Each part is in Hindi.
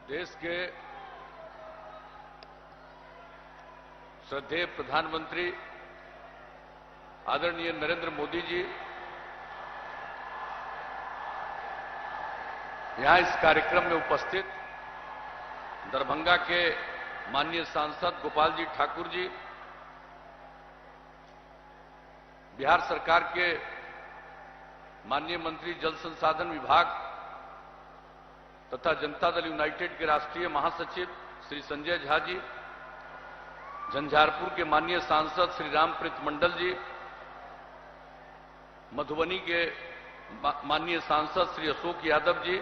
देश के श्रद्धेय प्रधानमंत्री आदरणीय नरेंद्र मोदी जी यहां इस कार्यक्रम में उपस्थित दरभंगा के माननीय सांसद गोपाल जी ठाकुर जी, बिहार सरकार के माननीय मंत्री जल संसाधन विभाग तथा जनता दल यूनाइटेड के राष्ट्रीय महासचिव श्री संजय झा जी, झंझारपुर के माननीय सांसद श्री रामप्रीत मंडल जी, मधुबनी के माननीय सांसद श्री अशोक यादव जी,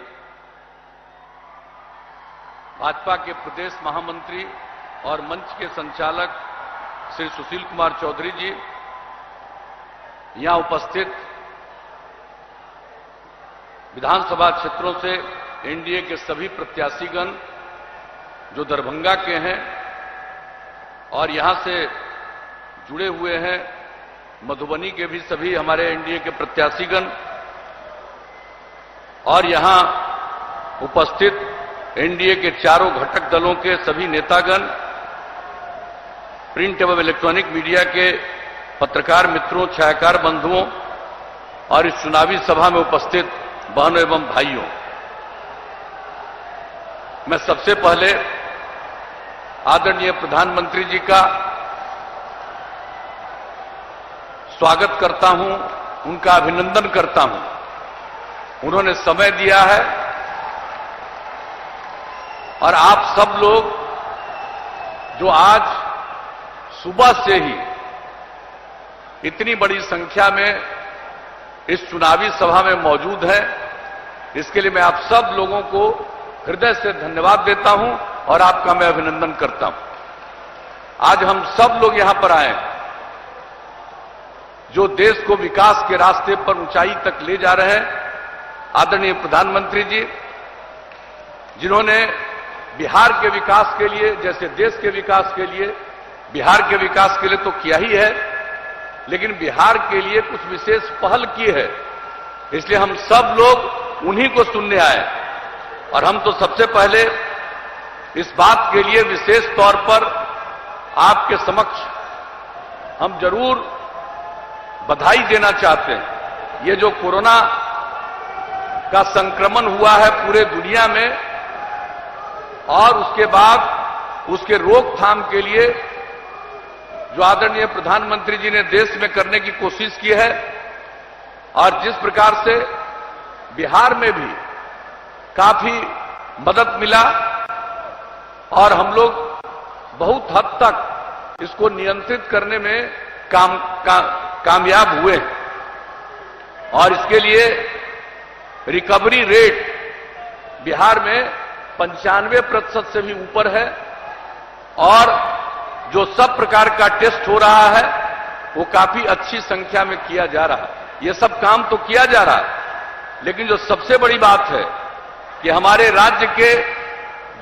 भाजपा के प्रदेश महामंत्री और मंच के संचालक श्री सुशील कुमार चौधरी जी, यहां उपस्थित विधानसभा क्षेत्रों से एनडीए के सभी प्रत्याशीगण जो दरभंगा के हैं और यहां से जुड़े हुए हैं, मधुबनी के भी सभी हमारे एनडीए के प्रत्याशीगण और यहां उपस्थित एनडीए के चारों घटक दलों के सभी नेतागण, प्रिंट एवं इलेक्ट्रॉनिक मीडिया के पत्रकार मित्रों, छायाकार बंधुओं और इस चुनावी सभा में उपस्थित बहनों एवं भाइयों, मैं सबसे पहले आदरणीय प्रधानमंत्री जी का स्वागत करता हूं, उनका अभिनंदन करता हूं। उन्होंने समय दिया है और आप सब लोग जो आज सुबह से ही इतनी बड़ी संख्या में इस चुनावी सभा में मौजूद हैं, इसके लिए मैं आप सब लोगों को हृदय से धन्यवाद देता हूं और आपका मैं अभिनंदन करता हूं। आज हम सब लोग यहां पर आए जो देश को विकास के रास्ते पर ऊंचाई तक ले जा रहे हैं, आदरणीय प्रधानमंत्री जी जिन्होंने बिहार के विकास के लिए, जैसे देश के विकास के लिए, बिहार के विकास के लिए तो किया ही है, लेकिन बिहार के लिए कुछ विशेष पहल की है, इसलिए हम सब लोग उन्हीं को सुनने आए और हम तो सबसे पहले इस बात के लिए विशेष तौर पर आपके समक्ष हम जरूर बधाई देना चाहते हैं। ये जो कोरोना का संक्रमण हुआ है पूरे दुनिया में और उसके बाद उसके रोकथाम के लिए जो आदरणीय प्रधानमंत्री जी ने देश में करने की कोशिश की है और जिस प्रकार से बिहार में भी काफी मदद मिला और हम लोग बहुत हद तक इसको नियंत्रित करने में कामयाब हुए और इसके लिए रिकवरी रेट बिहार में 95% से भी ऊपर है और जो सब प्रकार का टेस्ट हो रहा है वो काफी अच्छी संख्या में किया जा रहा है। ये सब काम तो किया जा रहा है, लेकिन जो सबसे बड़ी बात है कि हमारे राज्य के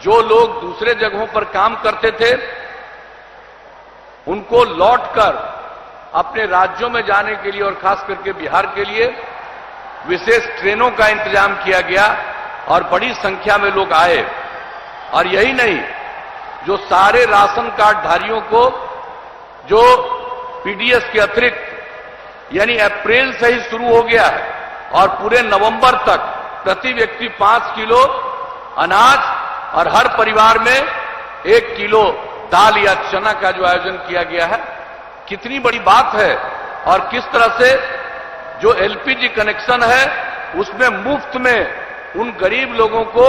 जो लोग दूसरे जगहों पर काम करते थे उनको लौटकर अपने राज्यों में जाने के लिए और खास करके बिहार के लिए विशेष ट्रेनों का इंतजाम किया गया और बड़ी संख्या में लोग आए। और यही नहीं, जो सारे राशन कार्ड धारियों को जो पीडीएस के अतिरिक्त यानी अप्रैल से ही शुरू हो गया है और पूरे नवंबर तक प्रति व्यक्ति 5 किलो अनाज और हर परिवार में 1 किलो दाल या चना का जो आयोजन किया गया है, कितनी बड़ी बात है। और किस तरह से जो एलपीजी कनेक्शन है उसमें मुफ्त में उन गरीब लोगों को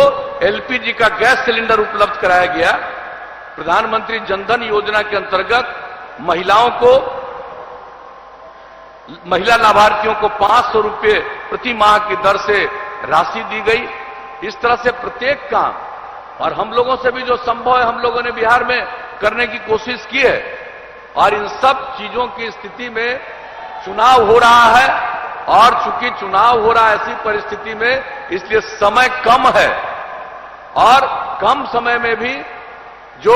एलपीजी का गैस सिलेंडर उपलब्ध कराया गया। प्रधानमंत्री जनधन योजना के अंतर्गत महिला लाभार्थियों को 500 रुपये प्रति माह की दर से राशि दी गई। इस तरह से प्रत्येक काम और हम लोगों से भी जो संभव है हम लोगों ने बिहार में करने की कोशिश की है। और इन सब चीजों की स्थिति में चुनाव हो रहा है और चूंकि चुनाव हो रहा है ऐसी परिस्थिति में, इसलिए समय कम है और कम समय में भी जो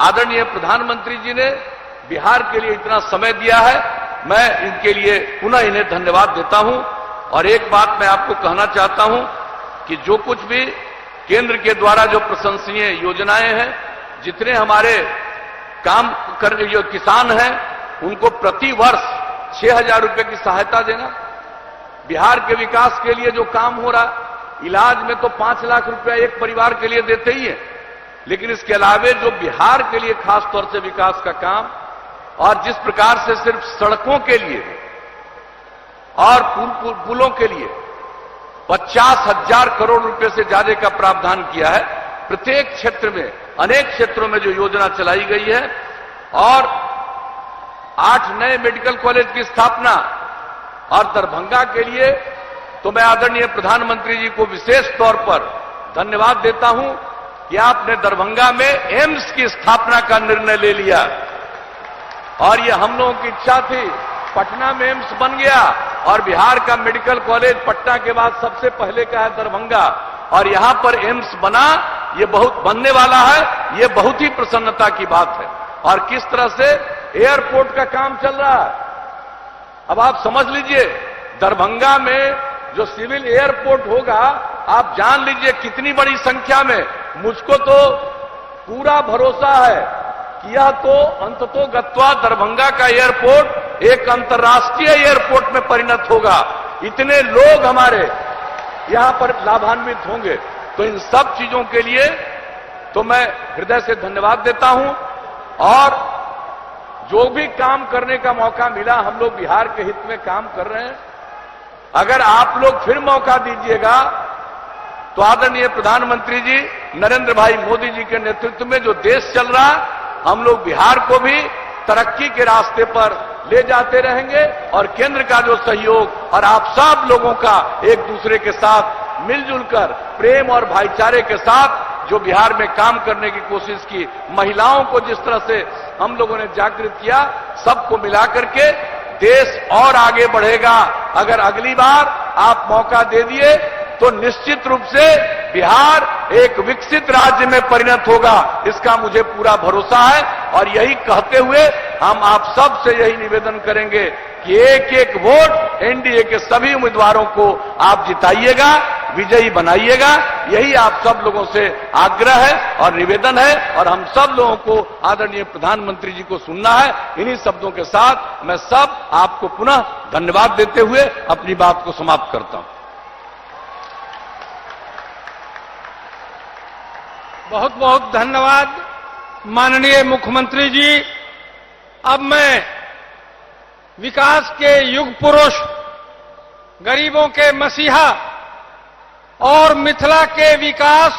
आदरणीय प्रधानमंत्री जी ने बिहार के लिए इतना समय दिया है, मैं इनके लिए पुनः इन्हें धन्यवाद देता हूं। और एक बात मैं आपको कहना चाहता हूं कि जो कुछ भी केंद्र के द्वारा जो प्रशंसनीय योजनाएं हैं, जितने हमारे काम करने जो किसान हैं उनको प्रति वर्ष 6,000 रुपए की सहायता देना, बिहार के विकास के लिए जो काम हो रहा, इलाज में तो 5 लाख रुपया एक परिवार के लिए देते ही है, लेकिन इसके अलावे जो बिहार के लिए खास तौर से विकास का काम, और जिस प्रकार से सिर्फ सड़कों के लिए और पुलों के लिए 50,000 करोड़ रुपए से ज्यादा का प्रावधान किया है, प्रत्येक क्षेत्र में, अनेक क्षेत्रों में जो योजना चलाई गई है, और 8 नए मेडिकल कॉलेज की स्थापना, और दरभंगा के लिए तो मैं आदरणीय प्रधानमंत्री जी को विशेष तौर पर धन्यवाद देता हूं कि आपने दरभंगा में एम्स की स्थापना का निर्णय ले लिया, और ये हम लोगों की इच्छा थी। पटना में एम्स बन गया, और बिहार का मेडिकल कॉलेज पटना के बाद सबसे पहले का है दरभंगा, और यहां पर एम्स बना, ये बहुत बनने वाला है, ये बहुत ही प्रसन्नता की बात है। और किस तरह से एयरपोर्ट का काम चल रहा है, अब आप समझ लीजिए, दरभंगा में जो सिविल एयरपोर्ट होगा, आप जान लीजिए कितनी बड़ी संख्या में, मुझको तो पूरा भरोसा है कि यह तो अंततोगत्वा दरभंगा का एयरपोर्ट एक अंतर्राष्ट्रीय एयरपोर्ट में परिणत होगा। इतने लोग हमारे यहां पर लाभान्वित होंगे। तो इन सब चीजों के लिए तो मैं हृदय से धन्यवाद देता हूं, और जो भी काम करने का मौका मिला, हम लोग बिहार के हित में काम कर रहे हैं। अगर आप लोग फिर मौका दीजिएगा तो आदरणीय प्रधानमंत्री जी नरेंद्र भाई मोदी जी के नेतृत्व में जो देश चल रहा, हम लोग बिहार को भी तरक्की के रास्ते पर ले जाते रहेंगे, और केंद्र का जो सहयोग और आप सब लोगों का एक दूसरे के साथ मिलजुल कर प्रेम और भाईचारे के साथ जो बिहार में काम करने की कोशिश की, महिलाओं को जिस तरह से हम लोगों ने जागृत किया, सबको मिलाकर के देश और आगे बढ़ेगा। अगर अगली बार आप मौका दे दिए तो निश्चित रूप से बिहार एक विकसित राज्य में परिणत होगा, इसका मुझे पूरा भरोसा है। और यही कहते हुए हम आप सब से यही निवेदन करेंगे कि एक एक वोट एनडीए के सभी उम्मीदवारों को आप जिताइएगा, विजयी बनाइएगा। यही आप सब लोगों से आग्रह है और निवेदन है, और हम सब लोगों को आदरणीय प्रधानमंत्री जी को सुनना है। इन्हीं शब्दों के साथ मैं सब आपको पुनः धन्यवाद देते हुए अपनी बात को समाप्त करता हूं। बहुत बहुत धन्यवाद माननीय मुख्यमंत्री जी। अब मैं विकास के युग पुरुष, गरीबों के मसीहा और मिथिला के विकास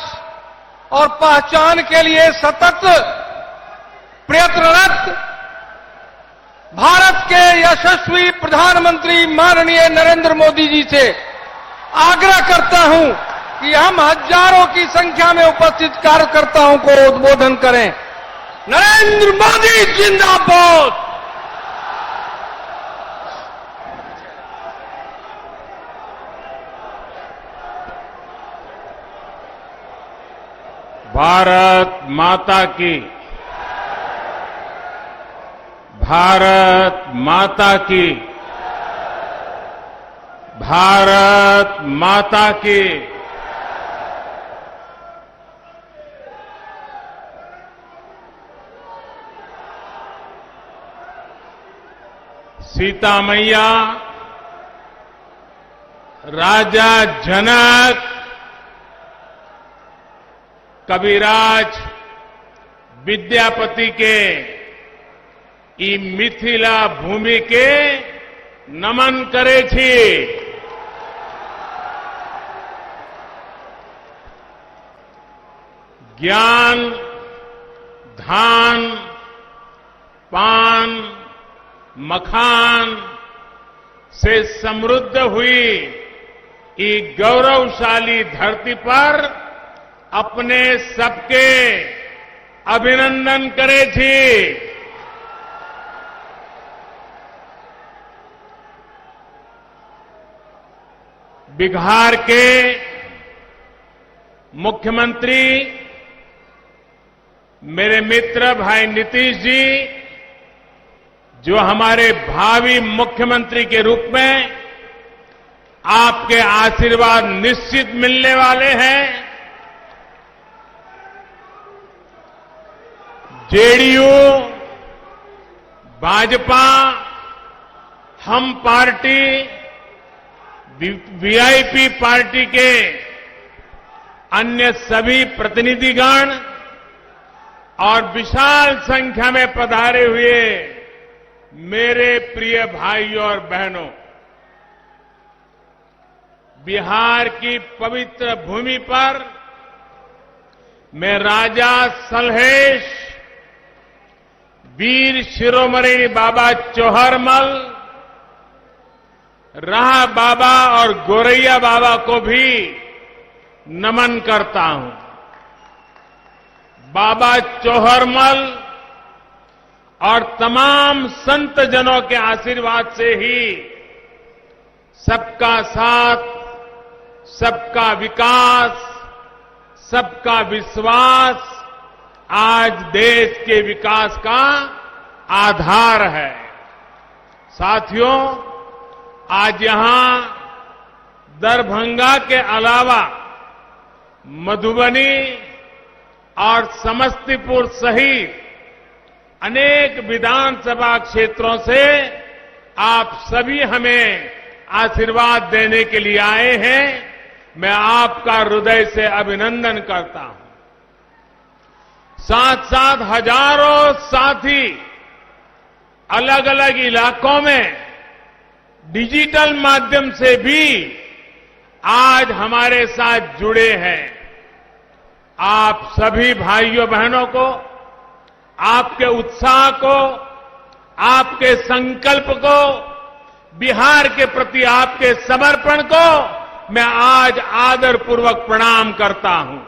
और पहचान के लिए सतत प्रयत्नरत भारत के यशस्वी प्रधानमंत्री माननीय नरेंद्र मोदी जी से आग्रह करता हूं कि हम हजारों की संख्या में उपस्थित कार्यकर्ताओं को उद्बोधन करें। नरेंद्र मोदी जिंदाबाद। भारत माता की, भारत माता की, भारत माता की। सीता मैया, राजा जनक, कविराज विद्यापति के ई मिथिला भूमि के नमन करे छी। ज्ञान, धान, पान, मखान से समृद्ध हुई ई गौरवशाली धरती पर अपने सबके अभिनंदन करे छी। बिहार के मुख्यमंत्री मेरे मित्र भाई नीतीश जी, जो हमारे भावी मुख्यमंत्री के रूप में आपके आशीर्वाद निश्चित मिलने वाले हैं, जेडीयू, भाजपा, हम पार्टी, वीआईपी पार्टी के अन्य सभी प्रतिनिधिगण और विशाल संख्या में पधारे हुए मेरे प्रिय भाइयों और बहनों, बिहार की पवित्र भूमि पर मैं राजा सलहेश, वीर शिरोमणि बाबा चौहरमल, राह बाबा और गोरैया बाबा को भी नमन करता हूं। बाबा चौहरमल और तमाम संत जनों के आशीर्वाद से ही सबका साथ, सबका विकास, सबका विश्वास आज देश के विकास का आधार है। साथियों, आज यहां दरभंगा के अलावा मधुबनी और समस्तीपुर सहित अनेक विधानसभा क्षेत्रों से आप सभी हमें आशीर्वाद देने के लिए आए हैं। मैं आपका हृदय से अभिनंदन करता हूं। साथ साथ हजारों साथी अलग अलग इलाकों में डिजिटल माध्यम से भी आज हमारे साथ जुड़े हैं। आप सभी भाइयों बहनों को, आपके उत्साह को, आपके संकल्प को, बिहार के प्रति आपके समर्पण को मैं आज आदरपूर्वक प्रणाम करता हूं।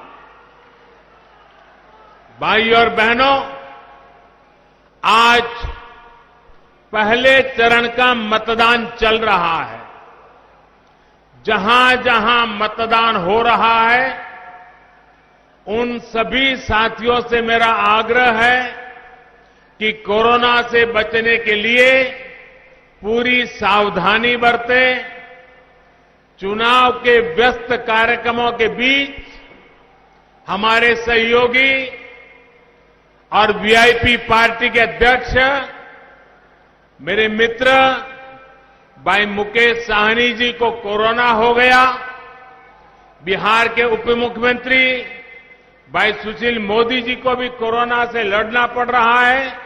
भाइयों और बहनों, आज पहले चरण का मतदान चल रहा है। जहां जहां मतदान हो रहा है, उन सभी साथियों से मेरा आग्रह है कि कोरोना से बचने के लिए पूरी सावधानी बरतें। चुनाव के व्यस्त कार्यक्रमों के बीच हमारे सहयोगी और वीआईपी पार्टी के अध्यक्ष मेरे मित्र भाई मुकेश साहनी जी को कोरोना हो गया। बिहार के उप मुख्यमंत्री भाई सुशील मोदी जी को भी कोरोना से लड़ना पड़ रहा है।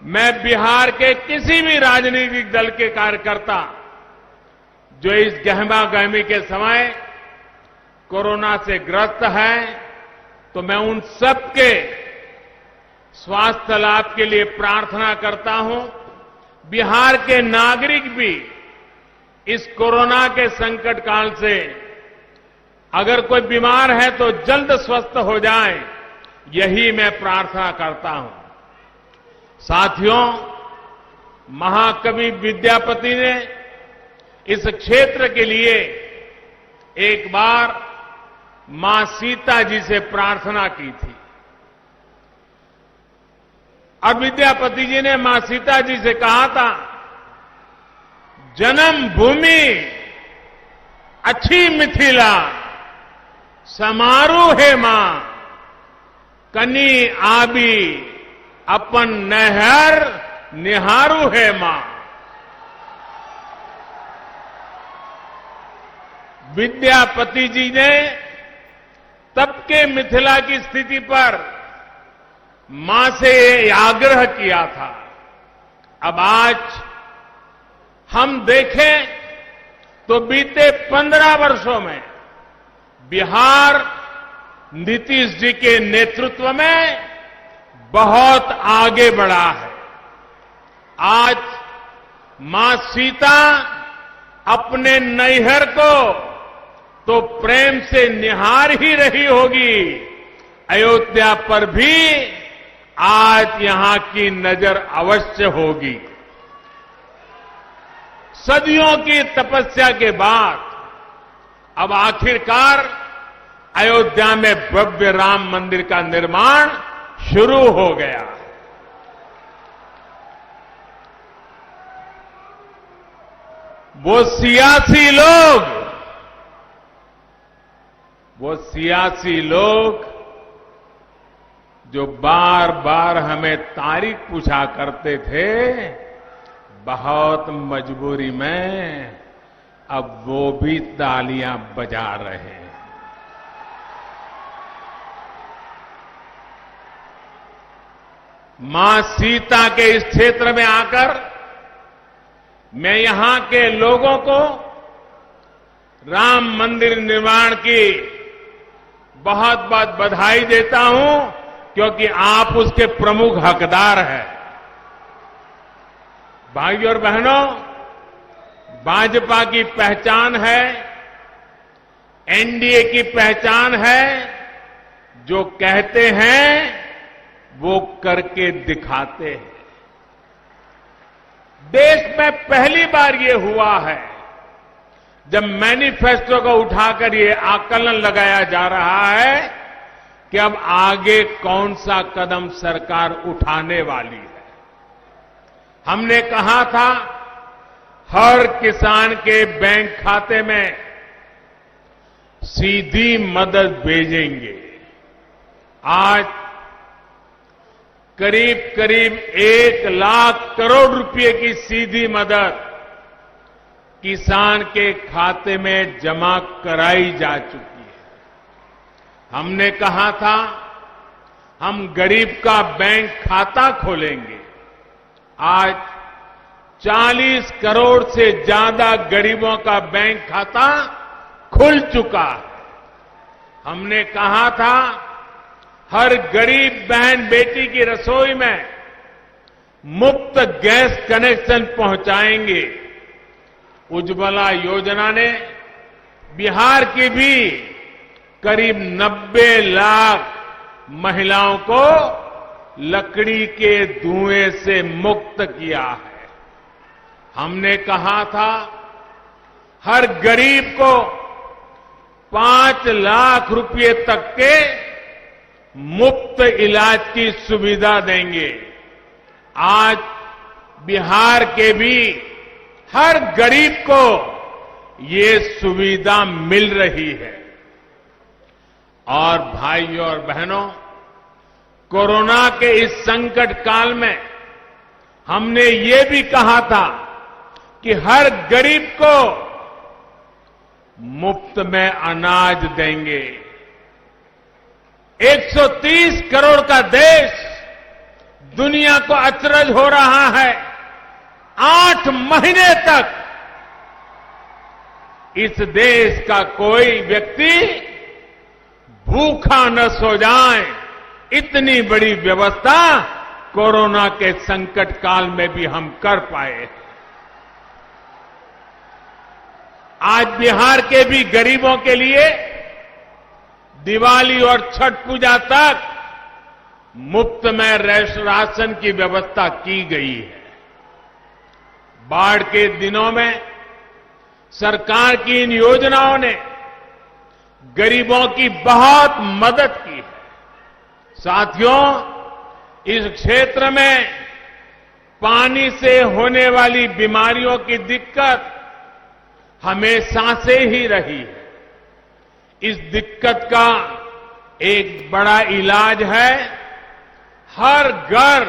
मैं बिहार के किसी भी राजनीतिक दल के कार्यकर्ता जो इस गहमा गहमी के समय कोरोना से ग्रस्त है, तो मैं उन सबके स्वास्थ्य लाभ के लिए प्रार्थना करता हूं। बिहार के नागरिक भी इस कोरोना के संकट काल से अगर कोई बीमार है तो जल्द स्वस्थ हो जाए, यही मैं प्रार्थना करता हूं। साथियों, महाकवि विद्यापति ने इस क्षेत्र के लिए एक बार मां सीता जी से प्रार्थना की थी और विद्यापति जी ने मां सीता जी से कहा था, जन्म भूमि अच्छी मिथिला, समारू है मां, कनी आबी अपन नहर निहारू है मां। विद्यापति जी ने तब के मिथिला की स्थिति पर मां से आग्रह किया था। अब आज हम देखें तो बीते 15 वर्षों में बिहार नीतीश जी के नेतृत्व में बहुत आगे बढ़ा है। आज मां सीता अपने नैहर को तो प्रेम से निहार ही रही होगी, अयोध्या पर भी आज यहां की नजर अवश्य होगी। सदियों की तपस्या के बाद अब आखिरकार अयोध्या में भव्य राम मंदिर का निर्माण शुरू हो गया। वो सियासी लोग जो बार बार हमें तारीख पूछा करते थे, बहुत मजबूरी में अब वो भी तालियां बजा रहे हैं। मां सीता के इस क्षेत्र में आकर मैं यहां के लोगों को राम मंदिर निर्माण की बहुत बहुत बधाई देता हूं, क्योंकि आप उसके प्रमुख हकदार हैं। भाइयों और बहनों, भाजपा की पहचान है, एनडीए की पहचान है, जो कहते हैं वो करके दिखाते हैं। देश में पहली बार ये हुआ है जब मैनिफेस्टो को उठाकर ये आकलन लगाया जा रहा है कि अब आगे कौन सा कदम सरकार उठाने वाली है। हमने कहा था हर किसान के बैंक खाते में सीधी मदद भेजेंगे। आज करीब करीब 1 लाख करोड़ रुपए की सीधी मदद किसान के खाते में जमा कराई जा चुकी है। हमने कहा था हम गरीब का बैंक खाता खोलेंगे। आज 40 करोड़ से ज्यादा गरीबों का बैंक खाता खुल चुका है। हमने कहा था हर गरीब बहन बेटी की रसोई में मुफ्त गैस कनेक्शन पहुंचाएंगे। उज्ज्वला योजना ने बिहार की भी करीब 90 लाख महिलाओं को लकड़ी के धुएं से मुक्त किया है। हमने कहा था हर गरीब को 5 लाख रुपए तक के मुफ्त इलाज की सुविधा देंगे। आज बिहार के भी हर गरीब को ये सुविधा मिल रही है। और भाइयों और बहनों, कोरोना के इस संकट काल में हमने ये भी कहा था कि हर गरीब को मुफ्त में अनाज देंगे। 130 करोड़ का देश दुनिया को अचरज हो रहा है। 8 महीने तक इस देश का कोई व्यक्ति भूखा न सो जाए, इतनी बड़ी व्यवस्था कोरोना के संकट काल में भी हम कर पाए। आज बिहार के भी गरीबों के लिए दिवाली और छठ पूजा तक मुफ्त में राशन की व्यवस्था की गई है। बाढ़ के दिनों में सरकार की इन योजनाओं ने गरीबों की बहुत मदद की है। साथियों, इस क्षेत्र में पानी से होने वाली बीमारियों की दिक्कत हमेशा से ही रही है। इस दिक्कत का एक बड़ा इलाज है हर घर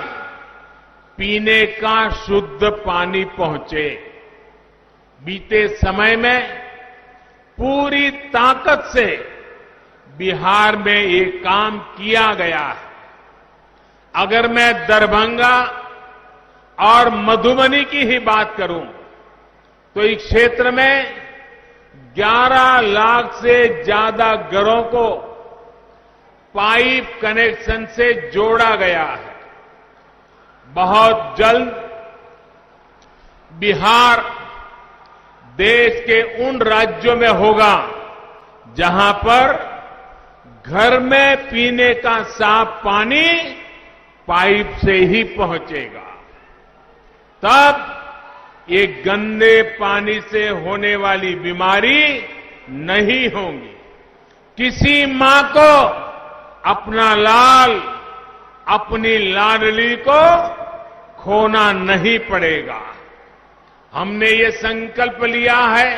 पीने का शुद्ध पानी पहुंचे। बीते समय में पूरी ताकत से बिहार में ये काम किया गया है। अगर मैं दरभंगा और मधुबनी की ही बात करूं तो इस क्षेत्र में 11 लाख से ज्यादा घरों को पाइप कनेक्शन से जोड़ा गया है। बहुत जल्द बिहार देश के उन राज्यों में होगा जहां पर घर में पीने का साफ पानी पाइप से ही पहुंचेगा। तब ये गंदे पानी से होने वाली बीमारी नहीं होगी। किसी मां को अपना लाल, अपनी लाडली को खोना नहीं पड़ेगा। हमने ये संकल्प लिया है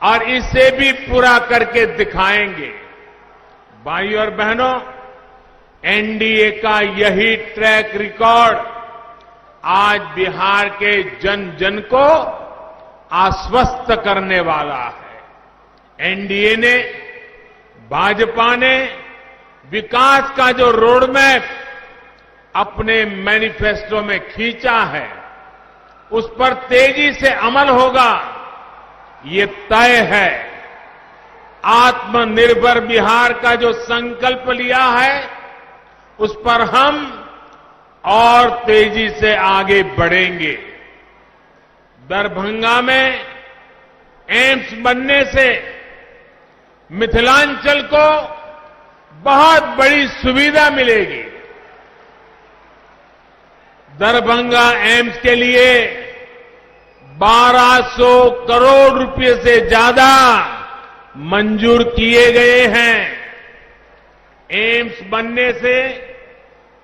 और इसे भी पूरा करके दिखाएंगे। भाइयों और बहनों, एनडीए का यही ट्रैक रिकॉर्ड आज बिहार के जन जन को आश्वस्त करने वाला है। एनडीए ने, भाजपा ने विकास का जो रोडमैप अपने मैनिफेस्टो में खींचा है, उस पर तेजी से अमल होगा, ये तय है। आत्मनिर्भर बिहार का जो संकल्प लिया है, उस पर हम और तेजी से आगे बढ़ेंगे। दरभंगा में एम्स बनने से मिथिलांचल को बहुत बड़ी सुविधा मिलेगी। दरभंगा एम्स के लिए 1200 करोड़ रुपए से ज्यादा मंजूर किए गए हैं। एम्स बनने से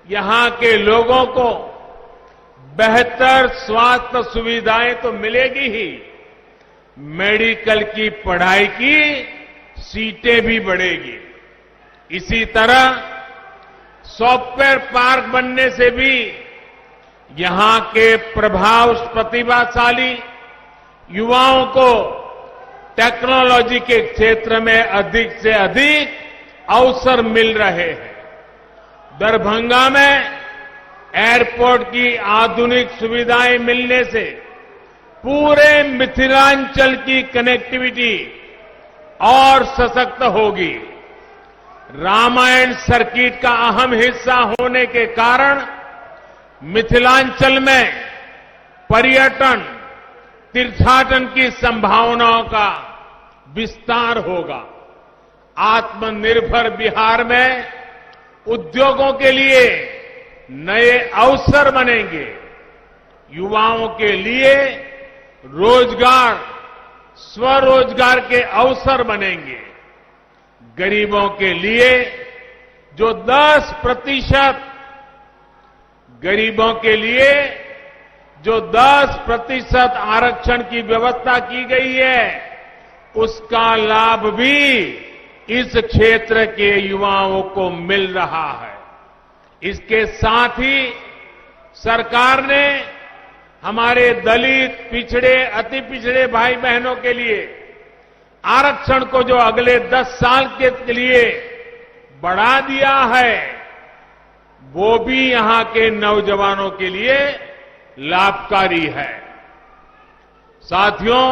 यहां के लोगों को बेहतर स्वास्थ्य सुविधाएं तो मिलेगी ही, मेडिकल की पढ़ाई की सीटें भी बढ़ेगी। इसी तरह सॉफ्टवेयर पार्क बनने से भी यहां के प्रतिभाशाली युवाओं को टेक्नोलॉजी के क्षेत्र में अधिक से अधिक अवसर मिल रहे हैं। दरभंगा में एयरपोर्ट की आधुनिक सुविधाएं मिलने से पूरे मिथिलांचल की कनेक्टिविटी और सशक्त होगी। रामायण सर्किट का अहम हिस्सा होने के कारण मिथिलांचल में पर्यटन, तीर्थाटन की संभावनाओं का विस्तार होगा। आत्मनिर्भर बिहार में उद्योगों के लिए नए अवसर बनेंगे। युवाओं के लिए रोजगार, स्वरोजगार के अवसर बनेंगे। गरीबों के लिए जो 10% आरक्षण की व्यवस्था की गई है, उसका लाभ भी इस क्षेत्र के युवाओं को मिल रहा है। इसके साथ ही सरकार ने हमारे दलित, पिछड़े, अति पिछड़े भाई बहनों के लिए आरक्षण को जो अगले 10 साल के लिए बढ़ा दिया है, वो भी यहां के नौजवानों के लिए लाभकारी है। साथियों,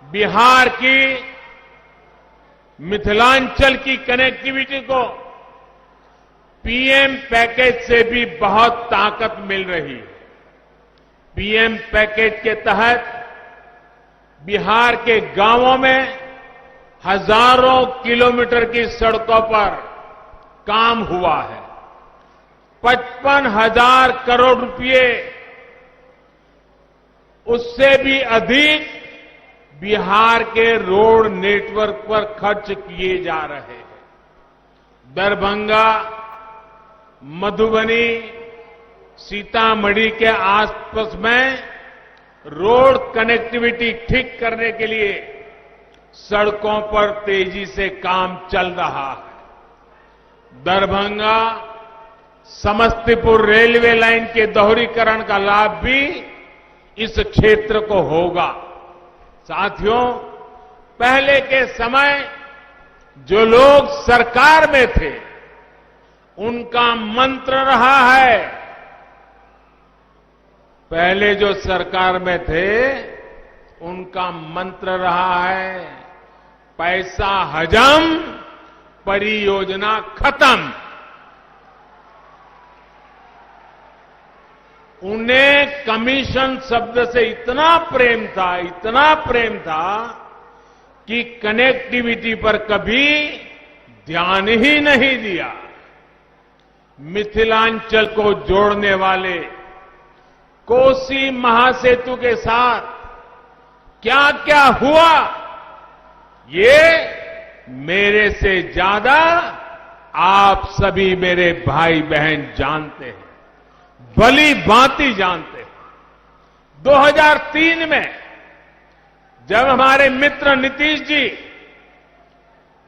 बिहार की मिथिलांचल की कनेक्टिविटी को पीएम पैकेज से भी बहुत ताकत मिल रही है। पीएम पैकेज के तहत बिहार के गांवों में हजारों किलोमीटर की सड़कों पर काम हुआ है। 55,000 करोड़ रुपए, उससे भी अधिक बिहार के रोड नेटवर्क पर खर्च किए जा रहे हैं। दरभंगा, मधुबनी, सीतामढ़ी के आसपास में रोड कनेक्टिविटी ठीक करने के लिए सड़कों पर तेजी से काम चल रहा है। दरभंगा समस्तीपुर रेलवे लाइन के दोहरीकरण का लाभ भी इस क्षेत्र को होगा। साथियों, पहले के समय जो लोग सरकार में थे, उनका मंत्र रहा है, पहले जो सरकार में थे उनका मंत्र रहा है, पैसा हजम, परियोजना खत्म। उन्हें कमीशन शब्द से इतना प्रेम था कि कनेक्टिविटी पर कभी ध्यान ही नहीं दिया। मिथिलांचल को जोड़ने वाले कोसी महासेतु के साथ क्या क्या हुआ, ये मेरे से ज्यादा आप सभी मेरे भाई बहन जानते हैं, भली भांति जानते हैं। 2003 में जब हमारे मित्र नीतीश जी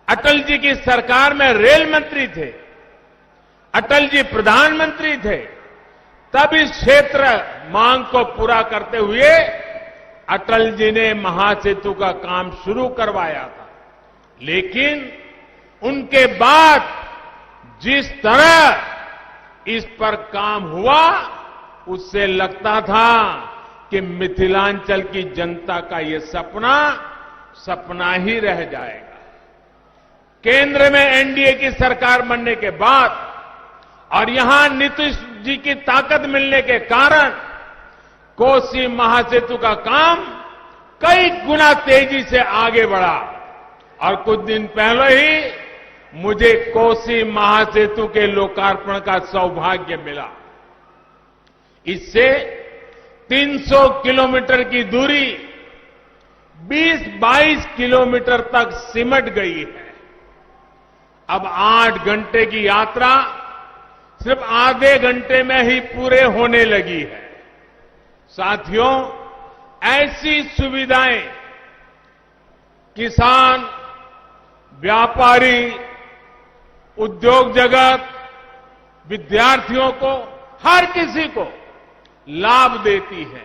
अटल जी की सरकार में रेल मंत्री थे, अटल जी प्रधानमंत्री थे, तब इस क्षेत्र मांग को पूरा करते हुए अटल जी ने महासेतु का काम शुरू करवाया था। लेकिन उनके बाद जिस तरह इस पर काम हुआ, उससे लगता था कि मिथिलांचल की जनता का ये सपना सपना ही रह जाएगा। केंद्र में एनडीए की सरकार बनने के बाद और यहां नीतीश जी की ताकत मिलने के कारण कोसी महासेतु का काम कई गुना तेजी से आगे बढ़ा और कुछ दिन पहले ही मुझे कोसी महासेतु के लोकार्पण का सौभाग्य मिला। इससे 300 किलोमीटर की दूरी 20-22 किलोमीटर तक सिमट गई है। अब 8 घंटे की यात्रा सिर्फ आधे घंटे में ही पूरे होने लगी है। साथियों, ऐसी सुविधाएं किसान, व्यापारी, उद्योग जगत, विद्यार्थियों को, हर किसी को लाभ देती है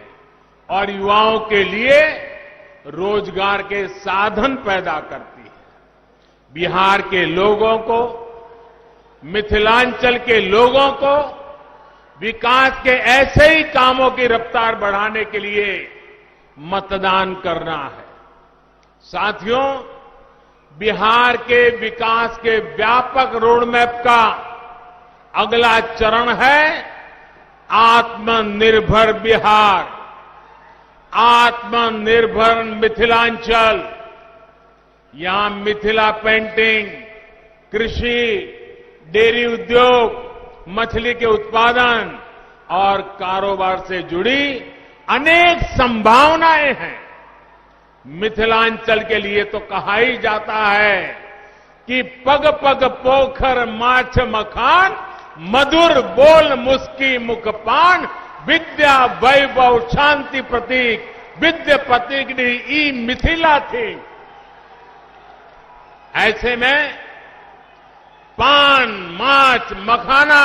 और युवाओं के लिए रोजगार के साधन पैदा करती है। बिहार के लोगों को, मिथिलांचल के लोगों को विकास के ऐसे ही कामों की रफ्तार बढ़ाने के लिए मतदान करना है। साथियों, बिहार के विकास के व्यापक रोडमैप का अगला चरण है आत्मनिर्भर बिहार, आत्मनिर्भर मिथिलांचल। यहां मिथिला पेंटिंग, कृषि, डेयरी उद्योग, मछली के उत्पादन और कारोबार से जुड़ी अनेक संभावनाएं हैं। मिथिलांचल के लिए तो कहा ही जाता है कि पग पग पोखर माछ मखान, मधुर बोल मुस्की मुखपान, विद्या वैभव शांति प्रतीक, विद्या प्रतीक ई मिथिला थी। ऐसे में पान, माछ, मखाना,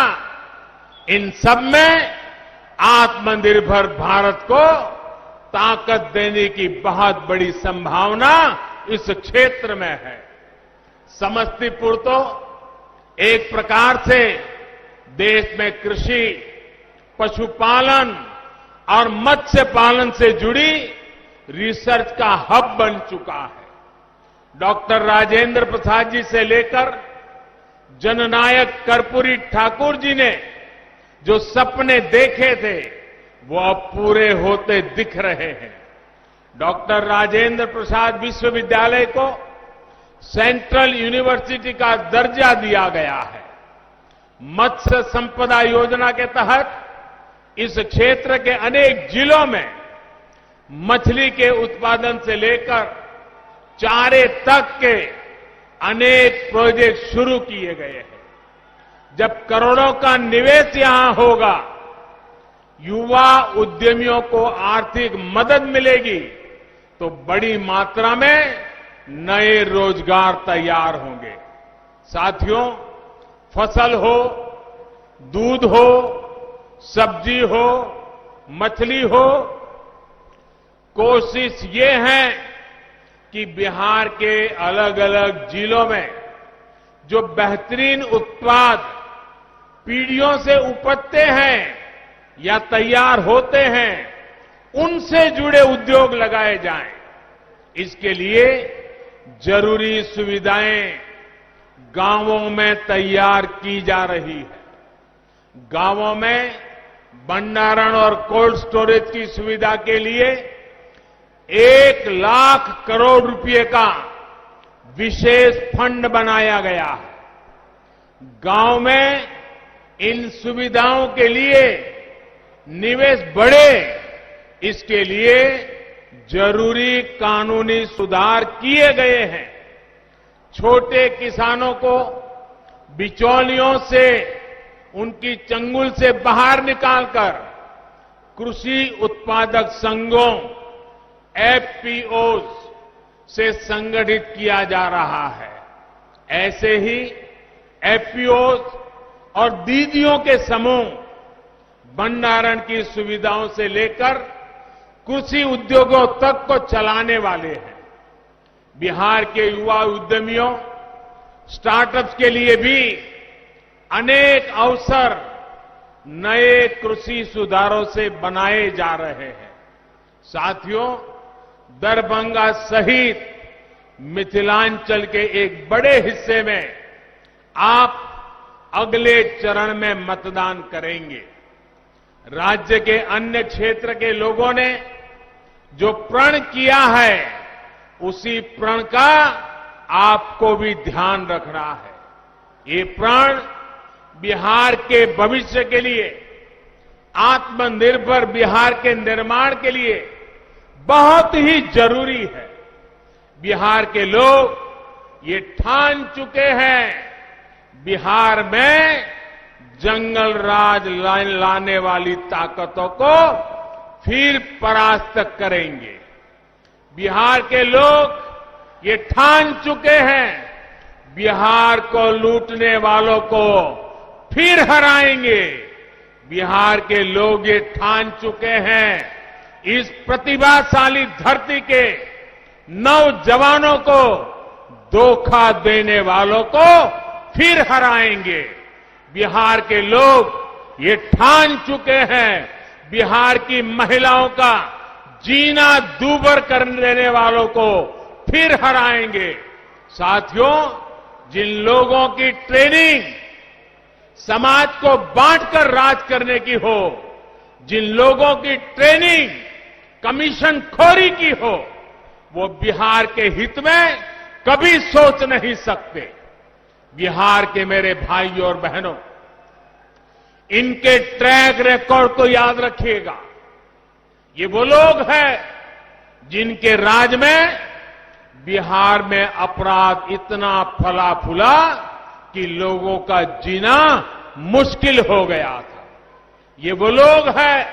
इन सब में आत्मनिर्भर भारत को ताकत देने की बहुत बड़ी संभावना इस क्षेत्र में है। समस्तीपुर तो एक प्रकार से देश में कृषि, पशुपालन और मत्स्य पालन से जुड़ी रिसर्च का हब बन चुका है। डॉक्टर राजेंद्र प्रसाद जी से लेकर जननायक कर्पूरी ठाकुर जी ने जो सपने देखे थे, वो अब पूरे होते दिख रहे हैं। डॉक्टर राजेंद्र प्रसाद विश्वविद्यालय को सेंट्रल यूनिवर्सिटी का दर्जा दिया गया है। मत्स्य संपदा योजना के तहत इस क्षेत्र के अनेक जिलों में मछली के उत्पादन से लेकर चारे तक के अनेक प्रोजेक्ट शुरू किए गए हैं। जब करोड़ों का निवेश यहां होगा, युवा उद्यमियों को आर्थिक मदद मिलेगी, तो बड़ी मात्रा में नए रोजगार तैयार होंगे। साथियों, फसल हो, दूध हो, सब्जी हो, मछली हो, कोशिश ये है कि बिहार के अलग अलग जिलों में जो बेहतरीन उत्पाद पीढ़ियों से उपजते हैं या तैयार होते हैं, उनसे जुड़े उद्योग लगाए जाएं। इसके लिए जरूरी सुविधाएं गांवों में तैयार की जा रही है। गांवों में भंडारण और कोल्ड स्टोरेज की सुविधा के लिए 1 लाख करोड़ रुपए का विशेष फंड बनाया गया है। गांव में इन सुविधाओं के लिए निवेश बढ़े, इसके लिए जरूरी कानूनी सुधार किए गए हैं। छोटे किसानों को बिचौलियों से, उनकी चंगुल से बाहर निकालकर कृषि उत्पादक संघों, एफपीओज से संगठित किया जा रहा है। ऐसे ही एफपीओज और दीदियों के समूह भंडारण की सुविधाओं से लेकर कृषि उद्योगों तक को चलाने वाले हैं। बिहार के युवा उद्यमियों, स्टार्टअप्स के लिए भी अनेक अवसर नए कृषि सुधारों से बनाए जा रहे हैं। साथियों, दरभंगा सहित मिथिलांचल के एक बड़े हिस्से में आप अगले चरण में मतदान करेंगे। राज्य के अन्य क्षेत्र के लोगों ने जो प्रण किया है, उसी प्रण का आपको भी ध्यान रखना है। ये प्रण बिहार के भविष्य के लिए, आत्मनिर्भर बिहार के निर्माण के लिए बहुत ही जरूरी है। बिहार के लोग ये ठान चुके हैं, बिहार में जंगल राज लाने वाली ताकतों को फिर परास्त करेंगे। बिहार के लोग ये ठान चुके हैं, बिहार को लूटने वालों को फिर हराएंगे। बिहार के लोग ये ठान चुके हैं, इस प्रतिभाशाली धरती के नौजवानों को धोखा देने वालों को फिर हराएंगे। बिहार के लोग ये ठान चुके हैं, बिहार की महिलाओं का जीना दूभर कर देने वालों को फिर हराएंगे। साथियों, जिन लोगों की ट्रेनिंग समाज को बांटकर राज करने की हो, जिन लोगों की ट्रेनिंग कमीशन खोरी की हो, वो बिहार के हित में कभी सोच नहीं सकते। बिहार के मेरे भाइयों और बहनों, इनके ट्रैक रिकॉर्ड को याद रखिएगा। ये वो लोग हैं जिनके राज में बिहार में अपराध इतना फला फूला कि लोगों का जीना मुश्किल हो गया था। ये वो लोग हैं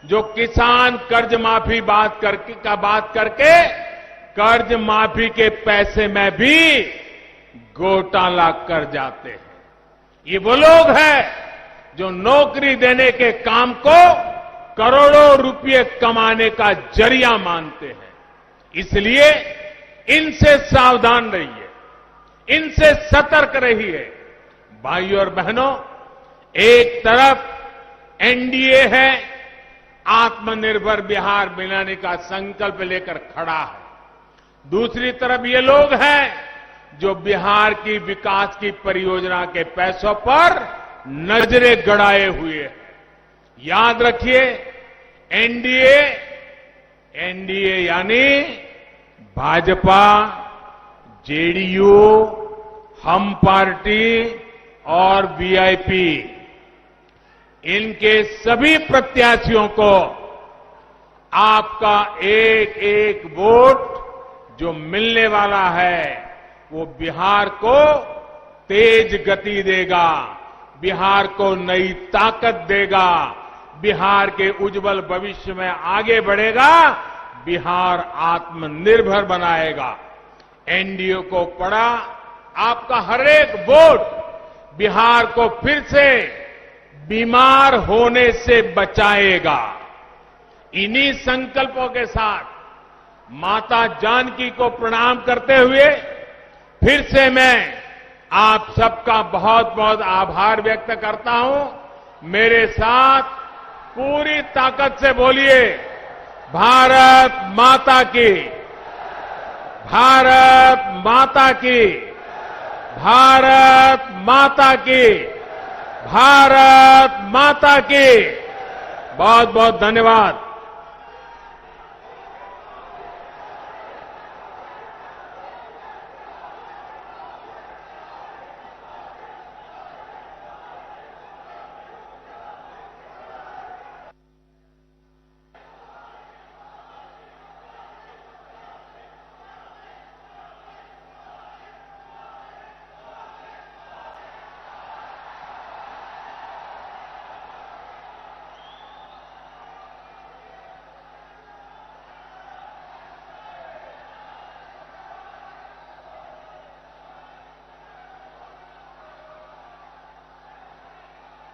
जो किसान कर्ज माफी बात करके कर्ज माफी के पैसे में भी घोटाला कर जाते हैं। ये वो लोग हैं जो नौकरी देने के काम को करोड़ों रुपए कमाने का जरिया मानते हैं। इसलिए इनसे सावधान रहिए, इनसे सतर्क रहिए। भाइयों और बहनों, एक तरफ एनडीए है, आत्मनिर्भर बिहार बनाने का संकल्प लेकर खड़ा है। दूसरी तरफ ये लोग हैं जो बिहार की विकास की परियोजना के पैसों पर नजरें गड़ाए हुए हैं। याद रखिए, एनडीए यानी भाजपा, जेडीयू, हम पार्टी और वीआईपी, इनके सभी प्रत्याशियों को आपका एक एक वोट जो मिलने वाला है, वो बिहार को तेज गति देगा, बिहार को नई ताकत देगा, बिहार के उज्जवल भविष्य में आगे बढ़ेगा, बिहार आत्मनिर्भर बनाएगा। एनडीए को पड़ा आपका हर एक वोट बिहार को फिर से बीमार होने से बचाएगा। इन्हीं संकल्पों के साथ माता जानकी को प्रणाम करते हुए फिर से मैं आप सबका बहुत बहुत आभार व्यक्त करता हूं। मेरे साथ पूरी ताकत से बोलिए, भारत माता की, भारत माता की, भारत माता की, भारत माता की। बहुत बहुत धन्यवाद।